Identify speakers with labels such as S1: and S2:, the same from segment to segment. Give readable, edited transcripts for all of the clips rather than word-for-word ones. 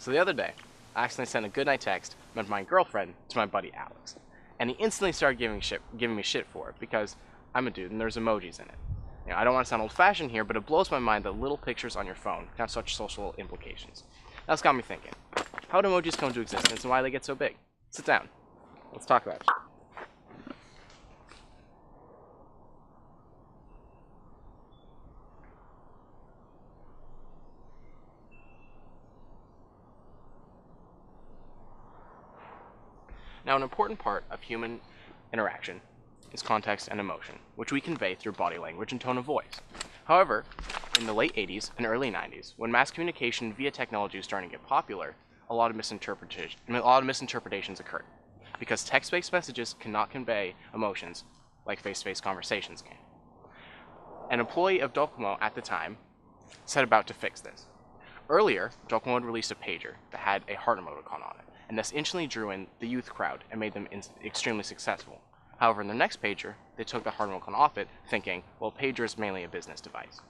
S1: So the other day, I accidentally sent a goodnight text from my girlfriend to my buddy Alex, and he instantly started giving me shit for it because I'm a dude and there's emojis in it. You know, I don't want to sound old-fashioned here, but it blows my mind that little pictures on your phone can have such social implications. That's got me thinking. How do emojis come into existence and why they get so big? Sit down. Let's talk about it. Now, an important part of human interaction is context and emotion, which we convey through body language and tone of voice. However, in the late 80s and early 90s, when mass communication via technology was starting to get popular, a lot of misinterpretations occurred, because text-based messages cannot convey emotions like face-to-face conversations can. An employee of Docomo at the time set about to fix this. Earlier, Docomo had released a pager that had a heart emoticon on it, and this instantly drew in the youth crowd and made them extremely successful. However, in their next pager, they took the heart emoticon off it, thinking, well, pager is mainly a business device.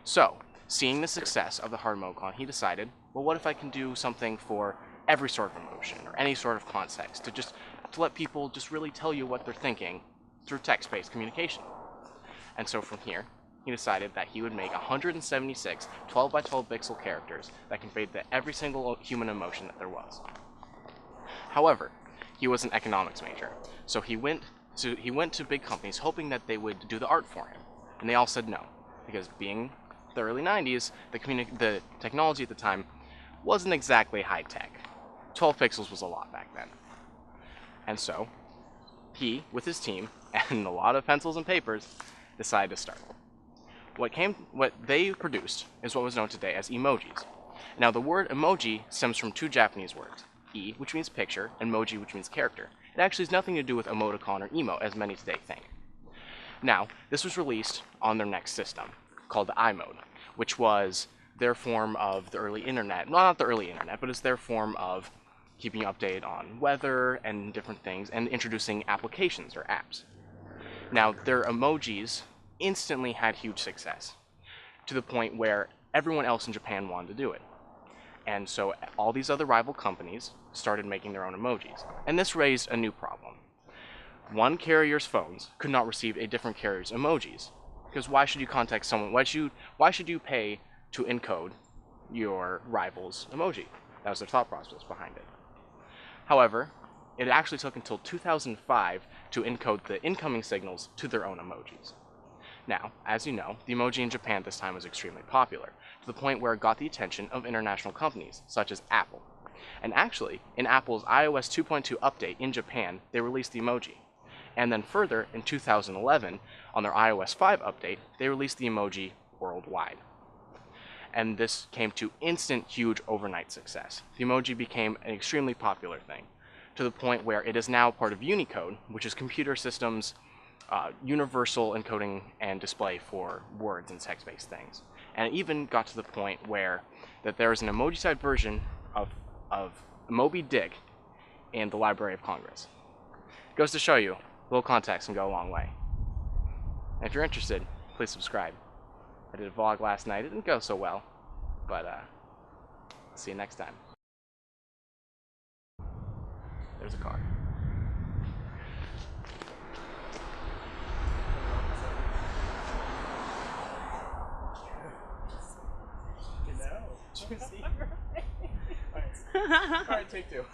S1: So, seeing the success of the heart emoticon, he decided, well, what if I can do something for every sort of emotion or any sort of context to let people just really tell you what they're thinking through text-based communication. And so from here, he decided that he would make 176 12 by 12 pixel characters that conveyed every single human emotion that there was. However, he was an economics major, so he went to big companies hoping that they would do the art for him, and they all said no, because being the early 90s, the technology at the time wasn't exactly high tech. 12 pixels was a lot back then. And so, he, with his team, and a lot of pencils and papers, decided to start. What they produced is what was known today as emojis. Now, the word emoji stems from two Japanese words, e, which means picture, and moji, which means character. It actually has nothing to do with emoticon or emo, as many today think. Now, this was released on their next system, called the iMode, which was their form of the early internet. Well, not the early internet, but it's their form of keeping you updated on weather and different things, and introducing applications or apps. Now, their emojis instantly had huge success, to the point where everyone else in Japan wanted to do it. And so all these other rival companies started making their own emojis. And this raised a new problem. One carrier's phones could not receive a different carrier's emojis. Because why should you contact someone? Why should you pay to encode your rival's emoji? That was their thought process behind it. However, it actually took until 2005 to encode the incoming signals to their own emojis. Now, as you know, the emoji in Japan at this time was extremely popular, to the point where it got the attention of international companies, such as Apple. And actually, in Apple's iOS 2.2 update in Japan, they released the emoji. And then further, in 2011, on their iOS 5 update, they released the emoji worldwide. And this came to instant, huge overnight success. The emoji became an extremely popular thing, to the point where it is now part of Unicode, which is computer systems' universal encoding and display for words and text-based things. And it even got to the point where that there is an emoji-side version of Moby Dick in the Library of Congress. It goes to show you, a little context can go a long way. And if you're interested, please subscribe. I did a vlog last night. It didn't go so well, but see you next time. There's a car. Alright, take two.